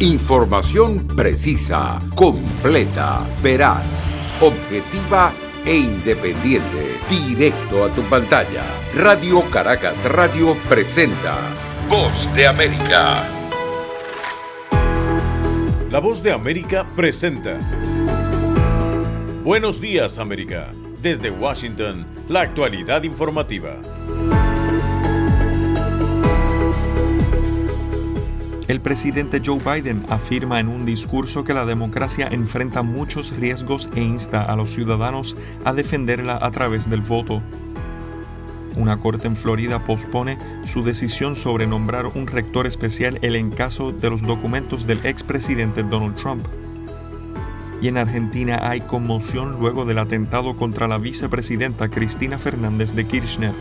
Información precisa, completa, veraz, objetiva e independiente. Directo a tu pantalla. Radio Caracas Radio presenta Voz de América. La Voz de América presenta Buenos días, América. Desde Washington, la actualidad informativa. El presidente Joe Biden afirma en un discurso que la democracia enfrenta muchos riesgos e insta a los ciudadanos a defenderla a través del voto. Una corte en Florida pospone su decisión sobre nombrar un rector especial en caso de los documentos del expresidente Donald Trump. Y en Argentina hay conmoción luego del atentado contra la vicepresidenta Cristina Fernández de Kirchner.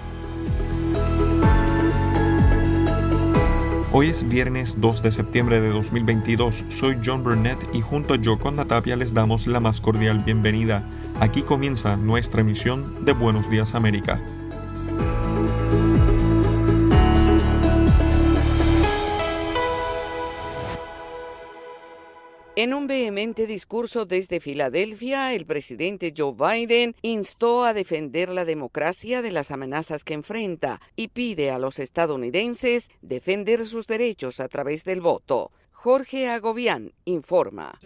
Hoy es viernes 2 de septiembre de 2022. Soy John Burnett y junto a Yoconda Tapia les damos la más cordial bienvenida. Aquí comienza nuestra emisión de Buenos Días América. En un vehemente discurso desde Filadelfia, el presidente Joe Biden instó a defender la democracia de las amenazas que enfrenta y pide a los estadounidenses defender sus derechos a través del voto. Jorge Agobián informa.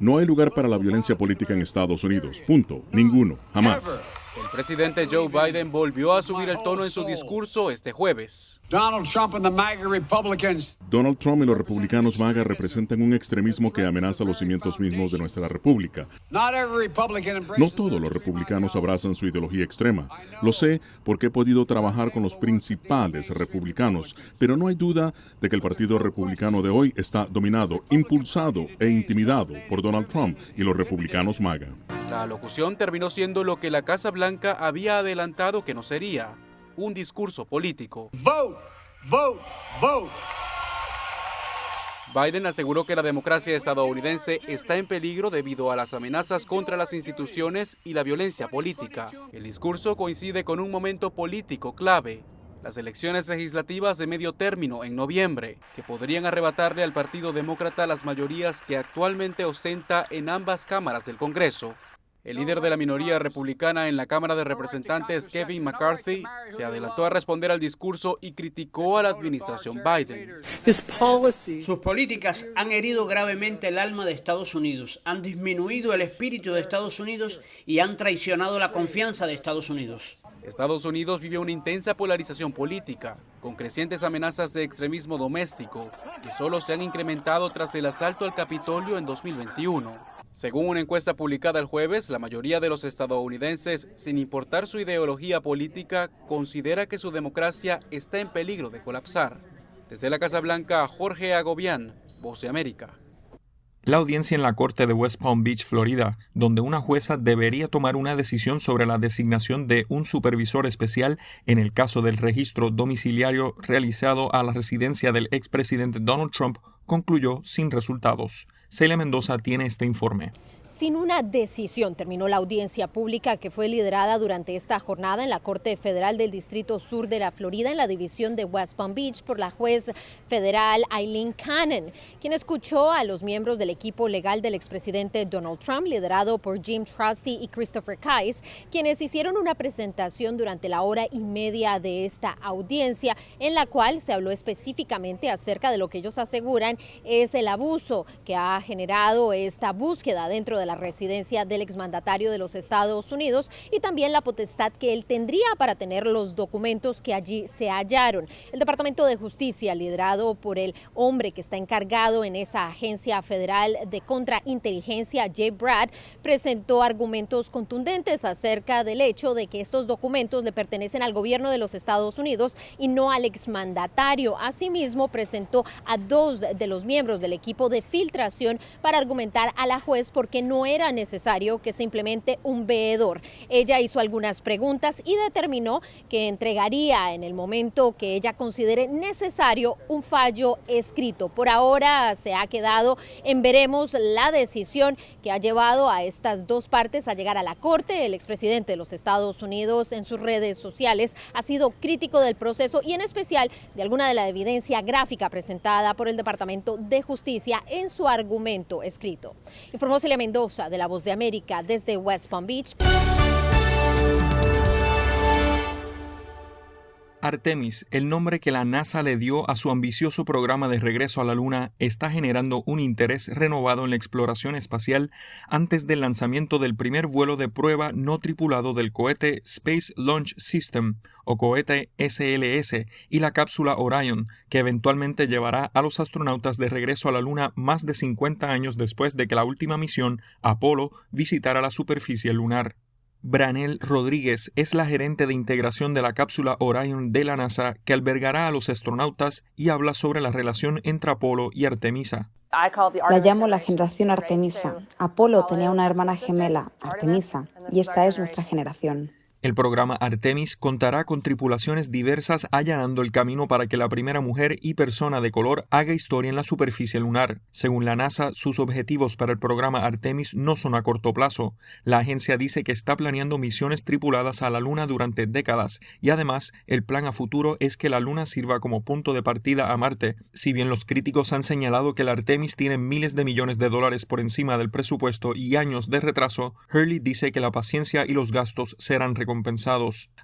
No hay lugar para la violencia política en Estados Unidos. Punto. Ninguno. Jamás. El presidente Joe Biden volvió a subir el tono en su discurso este jueves. Donald Trump y los republicanos MAGA representan un extremismo que amenaza los cimientos mismos de nuestra república. No todos los republicanos abrazan su ideología extrema. Lo sé porque he podido trabajar con los principales republicanos, pero no hay duda de que el Partido Republicano de hoy está dominado, impulsado e intimidado por Donald Trump y los republicanos MAGA. La alocución terminó siendo lo que la Casa Blanca había adelantado que no sería: un discurso político. Vote, vote, vote. Biden aseguró que la democracia estadounidense está en peligro debido a las amenazas contra las instituciones y la violencia política. El discurso coincide con un momento político clave: las elecciones legislativas de medio término en noviembre, que podrían arrebatarle al Partido Demócrata las mayorías que actualmente ostenta en ambas cámaras del Congreso. El líder de la minoría republicana en la Cámara de Representantes, Kevin McCarthy, se adelantó a responder al discurso y criticó a la administración Biden. Sus políticas han herido gravemente el alma de Estados Unidos, han disminuido el espíritu de Estados Unidos y han traicionado la confianza de Estados Unidos. Estados Unidos vive una intensa polarización política, con crecientes amenazas de extremismo doméstico, que solo se han incrementado tras el asalto al Capitolio en 2021. Según una encuesta publicada el jueves, la mayoría de los estadounidenses, sin importar su ideología política, considera que su democracia está en peligro de colapsar. Desde la Casa Blanca, Jorge Agobián, Voz de América. La audiencia en la corte de West Palm Beach, Florida, donde una jueza debería tomar una decisión sobre la designación de un supervisor especial en el caso del registro domiciliario realizado a la residencia del expresidente Donald Trump, concluyó sin resultados. Celia Mendoza tiene este informe. Sin una decisión terminó la audiencia pública que fue liderada durante esta jornada en la Corte Federal del Distrito Sur de la Florida en la división de West Palm Beach por la juez federal Aileen Cannon, quien escuchó a los miembros del equipo legal del expresidente Donald Trump, liderado por Jim Trusty y Christopher Kise, quienes hicieron una presentación durante la hora y media de esta audiencia, en la cual se habló específicamente acerca de lo que ellos aseguran es el abuso que ha generado esta búsqueda dentro de la residencia del exmandatario de los Estados Unidos y también la potestad que él tendría para tener los documentos que allí se hallaron. El Departamento de Justicia, liderado por el hombre que está encargado en esa agencia federal de contrainteligencia, Jay Brad, presentó argumentos contundentes acerca del hecho de que estos documentos le pertenecen al gobierno de los Estados Unidos y no al exmandatario. Asimismo, presentó a dos de los miembros del equipo de filtración para argumentar a la juez por qué que no era necesario que se implemente un veedor. Ella hizo algunas preguntas y determinó que entregaría en el momento que ella considere necesario un fallo escrito. Por ahora se ha quedado en veremos la decisión que ha llevado a estas dos partes a llegar a la Corte. El expresidente de los Estados Unidos en sus redes sociales ha sido crítico del proceso y en especial de alguna de la evidencia gráfica presentada por el Departamento de Justicia en su argumento escrito. Informó Celia Mendoza de La Voz de América desde West Palm Beach. Artemis, el nombre que la NASA le dio a su ambicioso programa de regreso a la Luna, está generando un interés renovado en la exploración espacial antes del lanzamiento del primer vuelo de prueba no tripulado del cohete Space Launch System, o cohete SLS, y la cápsula Orion, que eventualmente llevará a los astronautas de regreso a la Luna más de 50 años después de que la última misión, Apolo, visitara la superficie lunar. Branel Rodríguez es la gerente de integración de la cápsula Orion de la NASA, que albergará a los astronautas y habla sobre la relación entre Apolo y Artemisa. La llamo la generación Artemisa. Apolo tenía una hermana gemela, Artemisa, y esta es nuestra generación. El programa Artemis contará con tripulaciones diversas allanando el camino para que la primera mujer y persona de color haga historia en la superficie lunar. Según la NASA, sus objetivos para el programa Artemis no son a corto plazo. La agencia dice que está planeando misiones tripuladas a la Luna durante décadas y además el plan a futuro es que la Luna sirva como punto de partida a Marte. Si bien los críticos han señalado que el Artemis tiene miles de millones de dólares por encima del presupuesto y años de retraso, Hurley dice que la paciencia y los gastos serán recompensados.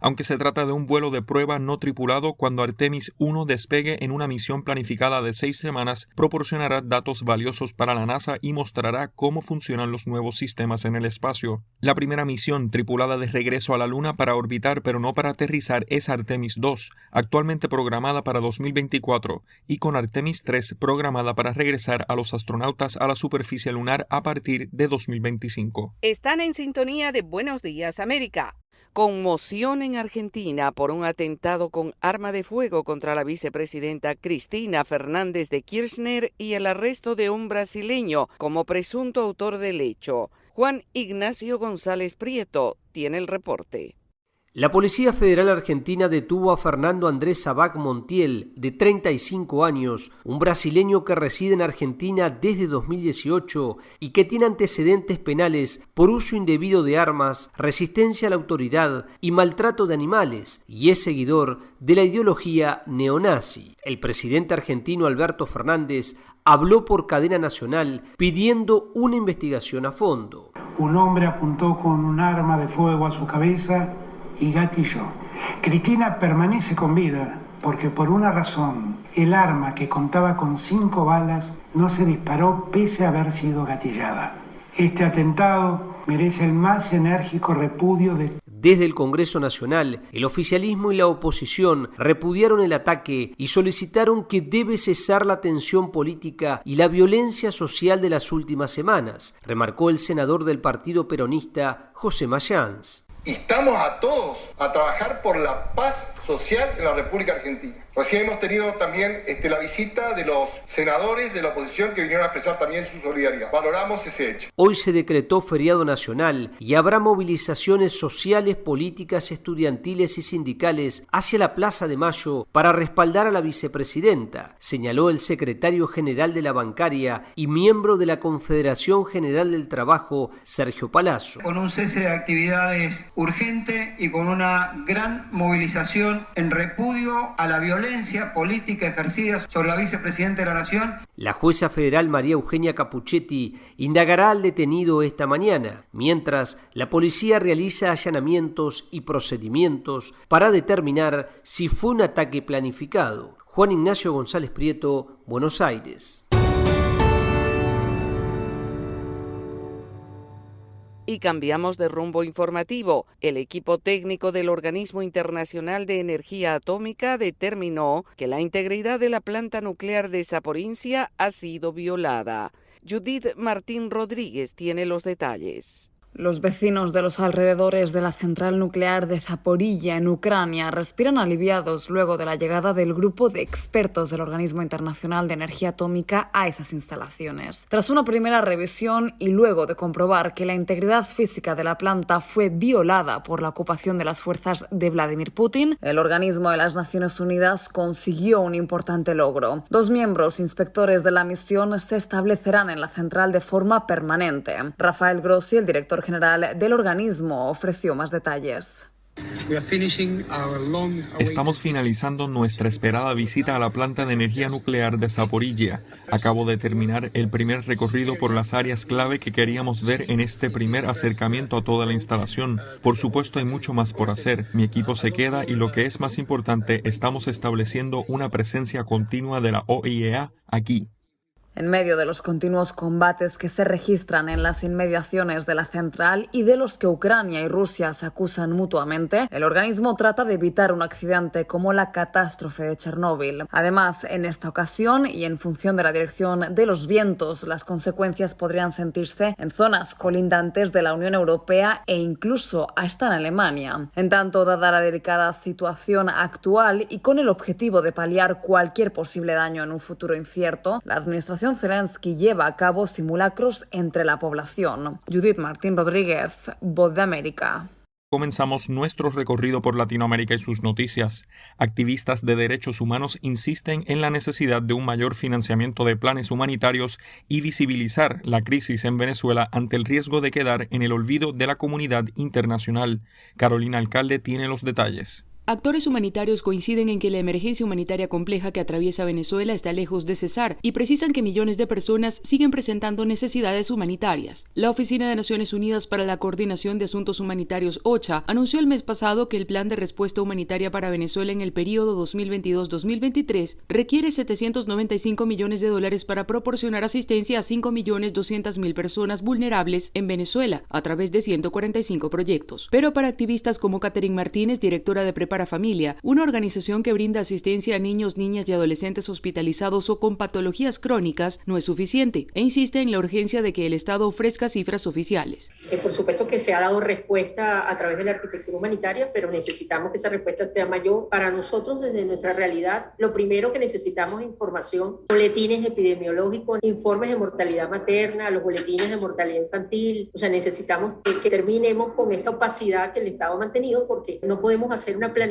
Aunque se trata de un vuelo de prueba no tripulado, cuando Artemis 1 despegue en una misión planificada de 6 semanas, proporcionará datos valiosos para la NASA y mostrará cómo funcionan los nuevos sistemas en el espacio. La primera misión tripulada de regreso a la Luna para orbitar pero no para aterrizar es Artemis 2, actualmente programada para 2024, y con Artemis 3 programada para regresar a los astronautas a la superficie lunar a partir de 2025. Están en sintonía de Buenos Días, América. Conmoción en Argentina por un atentado con arma de fuego contra la vicepresidenta Cristina Fernández de Kirchner y el arresto de un brasileño como presunto autor del hecho. Juan Ignacio González Prieto tiene el reporte. La Policía Federal Argentina detuvo a Fernando Andrés Sabac Montiel, de 35 años, un brasileño que reside en Argentina desde 2018 y que tiene antecedentes penales por uso indebido de armas, resistencia a la autoridad y maltrato de animales, y es seguidor de la ideología neonazi. El presidente argentino Alberto Fernández habló por cadena nacional pidiendo una investigación a fondo. Un hombre apuntó con un arma de fuego a su cabeza y gatilló. Cristina permanece con vida porque por una razón, el arma que contaba con 5 balas no se disparó pese a haber sido gatillada. Este atentado merece el más enérgico repudio de... Desde el Congreso Nacional, el oficialismo y la oposición repudiaron el ataque y solicitaron que debe cesar la tensión política y la violencia social de las últimas semanas, remarcó el senador del Partido Peronista, José Mayans. Instamos a todos a trabajar por la paz social en la República Argentina. Recién hemos tenido también la visita de los senadores de la oposición que vinieron a expresar también su solidaridad. Valoramos ese hecho. Hoy se decretó feriado nacional y habrá movilizaciones sociales, políticas, estudiantiles y sindicales hacia la Plaza de Mayo para respaldar a la vicepresidenta, señaló el secretario general de la bancaria y miembro de la Confederación General del Trabajo, Sergio Palazzo. Con un cese de actividades urgente y con una gran movilización en repudio a la violencia política ejercida sobre la vicepresidenta de la Nación. La jueza federal María Eugenia Capuchetti indagará al detenido esta mañana, mientras la policía realiza allanamientos y procedimientos para determinar si fue un ataque planificado. Juan Ignacio González Prieto, Buenos Aires. Y cambiamos de rumbo informativo. El equipo técnico del Organismo Internacional de Energía Atómica determinó que la integridad de la planta nuclear de Zaporizhia ha sido violada. Judith Martín Rodríguez tiene los detalles. Los vecinos de los alrededores de la central nuclear de Zaporilla, en Ucrania, respiran aliviados luego de la llegada del grupo de expertos del Organismo Internacional de Energía Atómica a esas instalaciones. Tras una primera revisión y luego de comprobar que la integridad física de la planta fue violada por la ocupación de las fuerzas de Vladimir Putin, el organismo de las Naciones Unidas consiguió un importante logro. 2 miembros inspectores de la misión se establecerán en la central de forma permanente. Rafael Grossi, el director general del organismo, ofreció más detalles. Estamos finalizando nuestra esperada visita a la planta de energía nuclear de Zaporilla. Acabo de terminar el primer recorrido por las áreas clave que queríamos ver en este primer acercamiento a toda la instalación. Por supuesto, hay mucho más por hacer. Mi equipo se queda y, lo que es más importante, estamos estableciendo una presencia continua de la OIEA aquí. En medio de los continuos combates que se registran en las inmediaciones de la central y de los que Ucrania y Rusia se acusan mutuamente, el organismo trata de evitar un accidente como la catástrofe de Chernóbil. Además, en esta ocasión y en función de la dirección de los vientos, las consecuencias podrían sentirse en zonas colindantes de la Unión Europea e incluso hasta en Alemania. En tanto, dada la delicada situación actual y con el objetivo de paliar cualquier posible daño en un futuro incierto, la administración Zelensky lleva a cabo simulacros entre la población. Judith Martín Rodríguez, Voz de América. Comenzamos nuestro recorrido por Latinoamérica y sus noticias. Activistas de derechos humanos insisten en la necesidad de un mayor financiamiento de planes humanitarios y visibilizar la crisis en Venezuela ante el riesgo de quedar en el olvido de la comunidad internacional. Carolina Alcalde tiene los detalles. Actores humanitarios coinciden en que la emergencia humanitaria compleja que atraviesa Venezuela está lejos de cesar y precisan que millones de personas siguen presentando necesidades humanitarias. La Oficina de Naciones Unidas para la Coordinación de Asuntos Humanitarios, OCHA, anunció el mes pasado que el Plan de Respuesta Humanitaria para Venezuela en el periodo 2022-2023 requiere $795 millones para proporcionar asistencia a 5.200.000 personas vulnerables en Venezuela a través de 145 proyectos. Pero para activistas como Catherine Martínez, directora de Prepara Familia, una organización que brinda asistencia a niños, niñas y adolescentes hospitalizados o con patologías crónicas, no es suficiente e insiste en la urgencia de que el Estado ofrezca cifras oficiales. Por supuesto que se ha dado respuesta a través de la arquitectura humanitaria, pero necesitamos que esa respuesta sea mayor. Para nosotros, desde nuestra realidad, lo primero que necesitamos es información, boletines epidemiológicos, informes de mortalidad materna, los boletines de mortalidad infantil. O sea, necesitamos que terminemos con esta opacidad que el Estado ha mantenido, porque no podemos hacer una planificación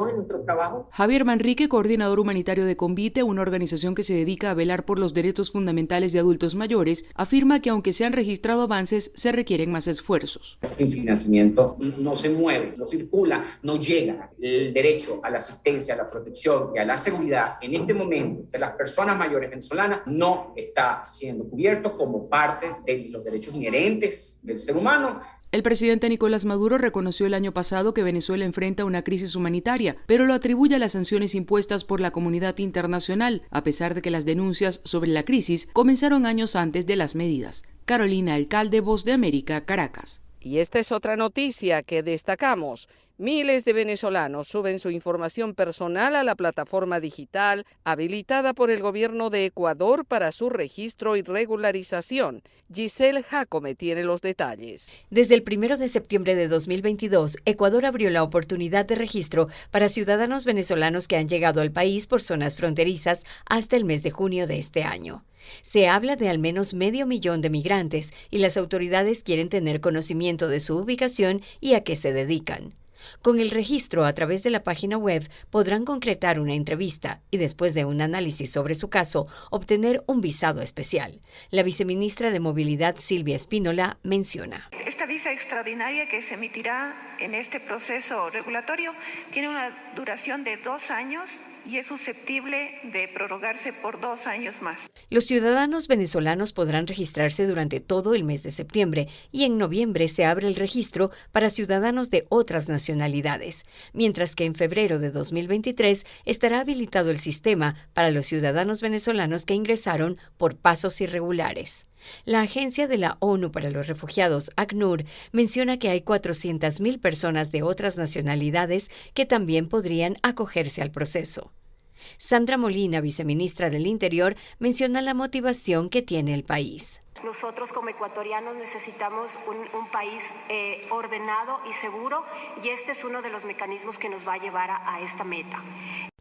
en nuestro trabajo. Javier Manrique, coordinador humanitario de Convite, una organización que se dedica a velar por los derechos fundamentales de adultos mayores, afirma que aunque se han registrado avances, se requieren más esfuerzos. Este financiamiento no se mueve, no circula, no llega. El derecho a la asistencia, a la protección y a la seguridad en este momento de las personas mayores venezolanas no está siendo cubierto como parte de los derechos inherentes del ser humano. El presidente Nicolás Maduro reconoció el año pasado que Venezuela enfrenta una crisis humanitaria, pero lo atribuye a las sanciones impuestas por la comunidad internacional, a pesar de que las denuncias sobre la crisis comenzaron años antes de las medidas. Carolina Alcalde, Voz de América, Caracas. Y esta es otra noticia que destacamos. Miles de venezolanos suben su información personal a la plataforma digital habilitada por el gobierno de Ecuador para su registro y regularización. Giselle Jacome tiene los detalles. Desde el 1 de septiembre de 2022, Ecuador abrió la oportunidad de registro para ciudadanos venezolanos que han llegado al país por zonas fronterizas hasta el mes de junio de este año. Se habla de al menos 500.000 de migrantes y las autoridades quieren tener conocimiento de su ubicación y a qué se dedican. Con el registro a través de la página web podrán concretar una entrevista y después de un análisis sobre su caso, obtener un visado especial. La viceministra de Movilidad, Silvia Espínola, menciona. Esta visa extraordinaria que se emitirá en este proceso regulatorio tiene una duración de 2 años y es susceptible de prorrogarse por 2 años más. Los ciudadanos venezolanos podrán registrarse durante todo el mes de septiembre y en noviembre se abre el registro para ciudadanos de otras nacionalidades, mientras que en febrero de 2023 estará habilitado el sistema para los ciudadanos venezolanos que ingresaron por pasos irregulares. La Agencia de la ONU para los Refugiados, ACNUR, menciona que hay 400.000 personas de otras nacionalidades que también podrían acogerse al proceso. Sandra Molina, viceministra del Interior, menciona la motivación que tiene el país. Nosotros como ecuatorianos necesitamos un país ordenado y seguro, y este es uno de los mecanismos que nos va a llevar a esta meta.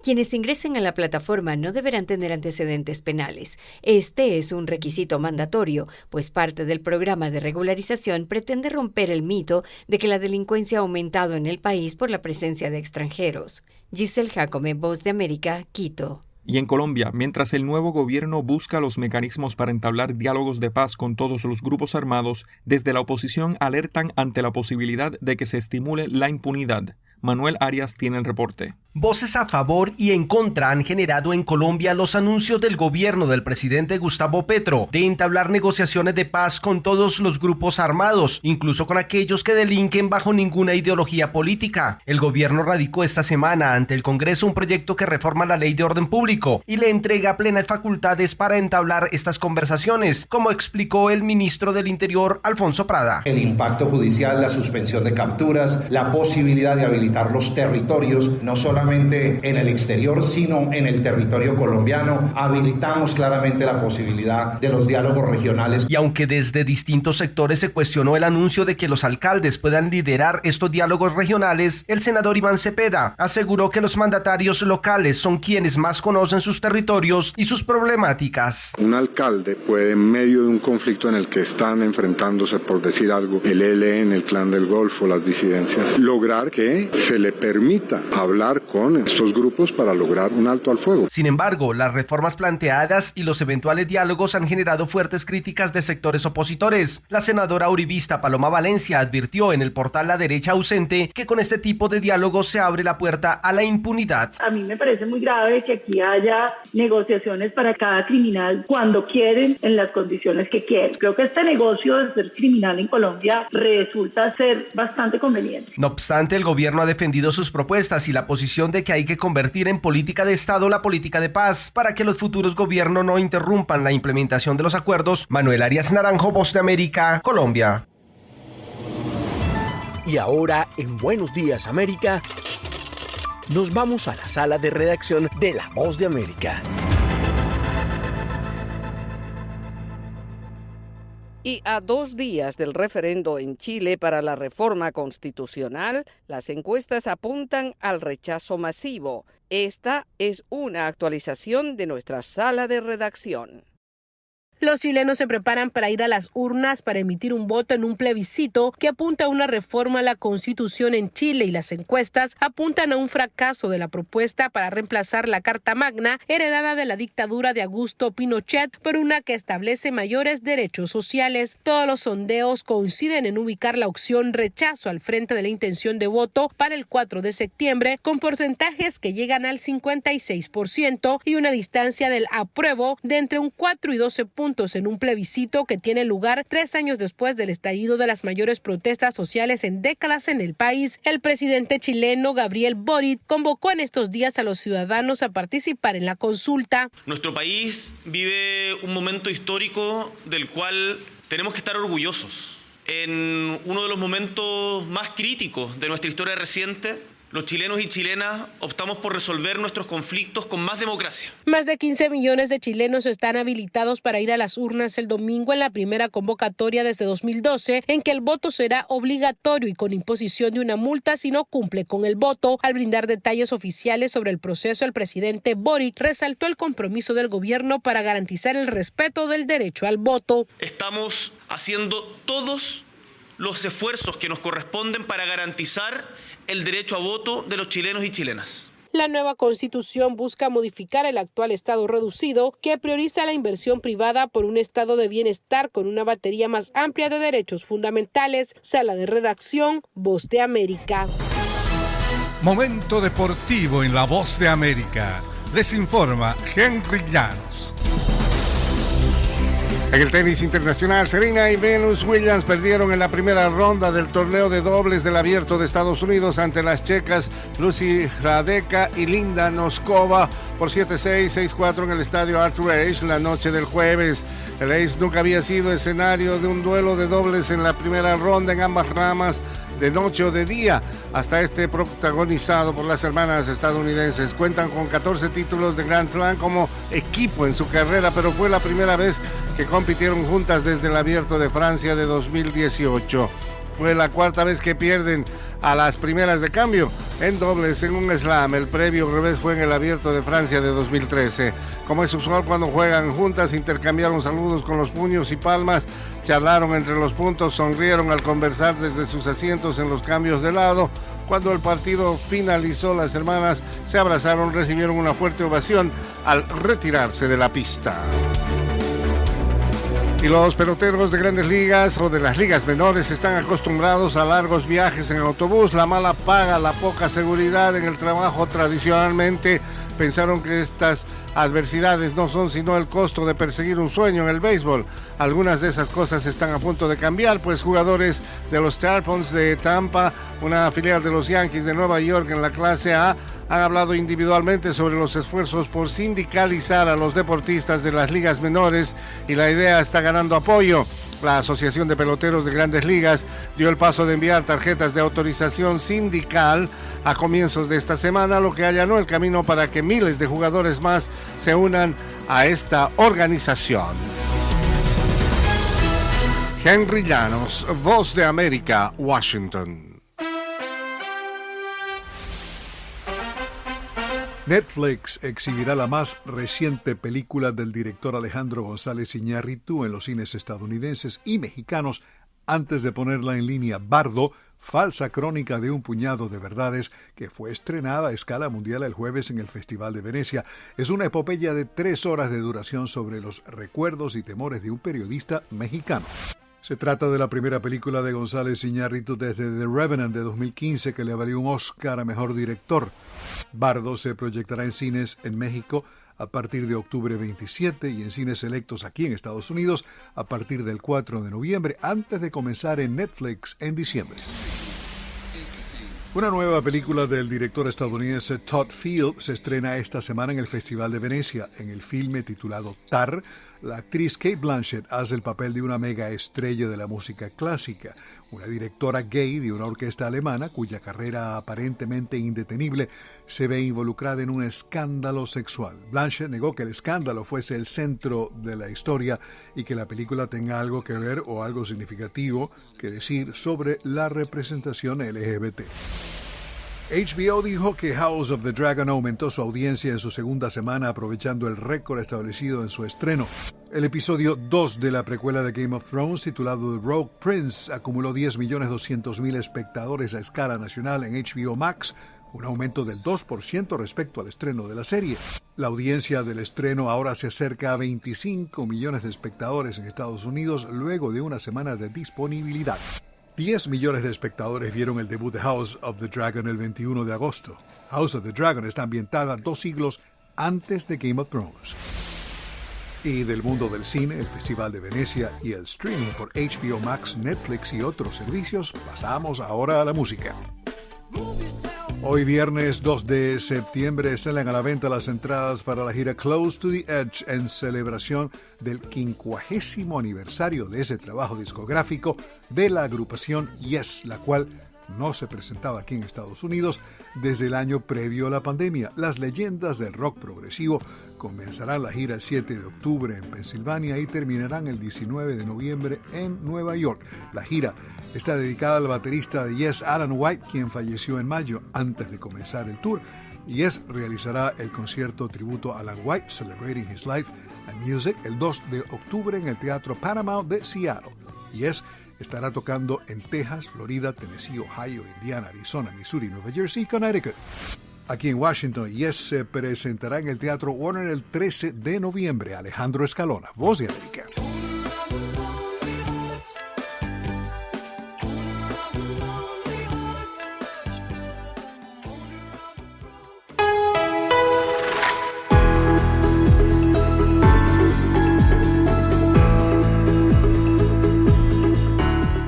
Quienes ingresen a la plataforma no deberán tener antecedentes penales. Este es un requisito mandatorio, pues parte del programa de regularización pretende romper el mito de que la delincuencia ha aumentado en el país por la presencia de extranjeros. Giselle Jacome, Voz de América, Quito. Y en Colombia, mientras el nuevo gobierno busca los mecanismos para entablar diálogos de paz con todos los grupos armados, desde la oposición alertan ante la posibilidad de que se estimule la impunidad. Manuel Arias tiene el reporte. Voces a favor y en contra han generado en Colombia los anuncios del gobierno del presidente Gustavo Petro de entablar negociaciones de paz con todos los grupos armados, incluso con aquellos que delinquen bajo ninguna ideología política. El gobierno radicó esta semana ante el Congreso un proyecto que reforma la Ley de Orden Público y le entrega plenas facultades para entablar estas conversaciones, como explicó el ministro del Interior, Alfonso Prada. El impacto judicial, la suspensión de capturas, la posibilidad de habilitar los territorios, no solamente en el exterior, sino en el territorio colombiano. Habilitamos claramente la posibilidad de los diálogos regionales. Y aunque desde distintos sectores se cuestionó el anuncio de que los alcaldes puedan liderar estos diálogos regionales, el senador Iván Cepeda aseguró que los mandatarios locales son quienes más conocen sus territorios y sus problemáticas. Un alcalde puede, en medio de un conflicto en el que están enfrentándose, por decir algo, el ELN, el Clan del Golfo, las disidencias, lograr que se le permita hablar con estos grupos para lograr un alto al fuego. Sin embargo, las reformas planteadas y los eventuales diálogos han generado fuertes críticas de sectores opositores. La senadora uribista Paloma Valencia advirtió en el portal La Derecha Ausente que con este tipo de diálogos se abre la puerta a la impunidad. A mí me parece muy grave que aquí haya negociaciones para cada criminal cuando quieren, en las condiciones que quieren. Creo que este negocio de ser criminal en Colombia resulta ser bastante conveniente. No obstante, el gobierno ha defendido sus propuestas y la posición de que hay que convertir en política de Estado la política de paz para que los futuros gobiernos no interrumpan la implementación de los acuerdos. Manuel Arias Naranjo, Voz de América, Colombia. Y ahora, en Buenos Días América, nos vamos a la sala de redacción de La Voz de América. Y a 2 días del referendo en Chile para la reforma constitucional, las encuestas apuntan al rechazo masivo. Esta es una actualización de nuestra sala de redacción. Los chilenos se preparan para ir a las urnas para emitir un voto en un plebiscito que apunta a una reforma a la Constitución en Chile, y las encuestas apuntan a un fracaso de la propuesta para reemplazar la Carta Magna heredada de la dictadura de Augusto Pinochet por una que establece mayores derechos sociales. Todos los sondeos coinciden en ubicar la opción rechazo al frente de la intención de voto para el 4 de septiembre, con porcentajes que llegan al 56% y una distancia del apruebo de entre un 4 y 12 puntos en un plebiscito que tiene lugar 3 años después del estallido de las mayores protestas sociales en décadas en el país. El presidente chileno Gabriel Boric convocó en estos días a los ciudadanos a participar en la consulta. Nuestro país vive un momento histórico del cual tenemos que estar orgullosos. En uno de los momentos más críticos de nuestra historia reciente, los chilenos y chilenas optamos por resolver nuestros conflictos con más democracia. Más de 15 millones de chilenos están habilitados para ir a las urnas el domingo en la primera convocatoria desde 2012, en que el voto será obligatorio y con imposición de una multa si no cumple con el voto. Al brindar detalles oficiales sobre el proceso, el presidente Boric resaltó el compromiso del gobierno para garantizar el respeto del derecho al voto. Estamos haciendo todos los esfuerzos que nos corresponden para garantizar el derecho a voto de los chilenos y chilenas. La nueva Constitución busca modificar el actual Estado reducido, que prioriza la inversión privada por un estado de bienestar con una batería más amplia de derechos fundamentales. Sala de redacción, Voz de América. Momento deportivo en La Voz de América. Les informa Henry Llanos. En el tenis internacional, Serena y Venus Williams perdieron en la primera ronda del torneo de dobles del Abierto de Estados Unidos ante las checas Lucy Hradecka y Linda Noskova por 7-6, 6-4 en el estadio Arthur Ashe la noche del jueves. El Ace nunca había sido escenario de un duelo de dobles en la primera ronda en ambas ramas, de noche o de día, hasta este protagonizado por las hermanas estadounidenses. Cuentan con 14 títulos de Grand Slam como equipo en su carrera, pero fue la primera vez que compitieron juntas desde el Abierto de Francia de 2018. Fue la cuarta vez que pierden a las primeras de cambio en dobles en un slam. El previo revés fue en el Abierto de Francia de 2013. Como es usual cuando juegan juntas, intercambiaron saludos con los puños y palmas, charlaron entre los puntos, sonrieron al conversar desde sus asientos en los cambios de lado. Cuando el partido finalizó, las hermanas se abrazaron, recibieron una fuerte ovación al retirarse de la pista. Y los peloteros de grandes ligas o de las ligas menores están acostumbrados a largos viajes en autobús, la mala paga, la poca seguridad en el trabajo. Tradicionalmente pensaron que estas adversidades no son sino el costo de perseguir un sueño en el béisbol. Algunas de esas cosas están a punto de cambiar, pues jugadores de los Tarpons de Tampa, una filial de los Yankees de Nueva York en la clase A, han hablado individualmente sobre los esfuerzos por sindicalizar a los deportistas de las ligas menores y la idea está ganando apoyo. La Asociación de Peloteros de Grandes Ligas dio el paso de enviar tarjetas de autorización sindical a comienzos de esta semana, lo que allanó el camino para que miles de jugadores más se unan a esta organización. Henry Llanos, Voz de América, Washington. Netflix exhibirá la más reciente película del director Alejandro González Iñárritu en los cines estadounidenses y mexicanos antes de ponerla en línea. Bardo, falsa crónica de un puñado de verdades, que fue estrenada a escala mundial el jueves en el Festival de Venecia. Es una epopeya de 3 horas de duración sobre los recuerdos y temores de un periodista mexicano. Se trata de la primera película de González Iñárritu desde The Revenant de 2015, que le valió un Oscar a Mejor Director. Bardo se proyectará en cines en México a partir de octubre 27 y en cines selectos aquí en Estados Unidos a partir del 4 de noviembre, antes de comenzar en Netflix en diciembre. Una nueva película del director estadounidense Todd Field se estrena esta semana en el Festival de Venecia. En el filme titulado Tar, la actriz Cate Blanchett hace el papel de una mega estrella de la música clásica, una directora gay de una orquesta alemana cuya carrera aparentemente indetenible se ve involucrada en un escándalo sexual. Blanchett negó que el escándalo fuese el centro de la historia y que la película tenga algo que ver o algo significativo que decir sobre la representación LGBT. HBO dijo que House of the Dragon aumentó su audiencia en su segunda semana aprovechando el récord establecido en su estreno. El episodio 2 de la precuela de Game of Thrones, titulado The Rogue Prince, acumuló 10.200.000 espectadores a escala nacional en HBO Max, un aumento del 2% respecto al estreno de la serie. La audiencia del estreno ahora se acerca a 25 millones de espectadores en Estados Unidos luego de una semana de disponibilidad. 10 millones de espectadores vieron el debut de House of the Dragon el 21 de agosto. House of the Dragon está ambientada 2 siglos antes de Game of Thrones. Y del mundo del cine, el Festival de Venecia y el streaming por HBO Max, Netflix y otros servicios, pasamos ahora a la música. Hoy viernes 2 de septiembre salen a la venta las entradas para la gira Close to the Edge en celebración del 50º aniversario de ese trabajo discográfico de la agrupación Yes, la cual no se presentaba aquí en Estados Unidos desde el año previo a la pandemia. Las leyendas del rock progresivo comenzarán la gira el 7 de octubre en Pensilvania y terminarán el 19 de noviembre en Nueva York. La gira está dedicada al baterista de Yes, Alan White, quien falleció en mayo antes de comenzar el tour. Yes realizará el concierto tributo a Alan White, Celebrating His Life and Music, el 2 de octubre en el Teatro Paramount de Seattle. Yes estará tocando en Texas, Florida, Tennessee, Ohio, Indiana, Arizona, Missouri, Nueva Jersey y Connecticut. Aquí en Washington, Yes se presentará en el Teatro Warner el 13 de noviembre. Alejandro Escalona, Voz de América.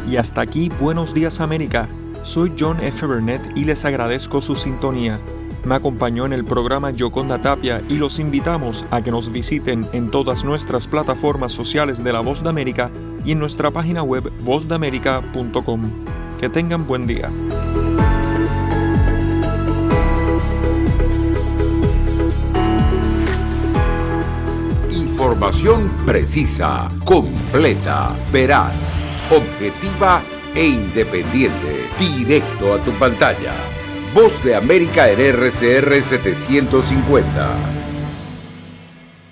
Y hasta aquí, Buenos Días América. Soy John F. Burnett y les agradezco su sintonía. Me acompañó en el programa Yoconda Tapia y los invitamos a que nos visiten en todas nuestras plataformas sociales de La Voz de América y en nuestra página web vozdeamerica.com. Que tengan buen día. Información precisa, completa, veraz, objetiva e independiente. Directo a tu pantalla. Voz de América en RCR 750.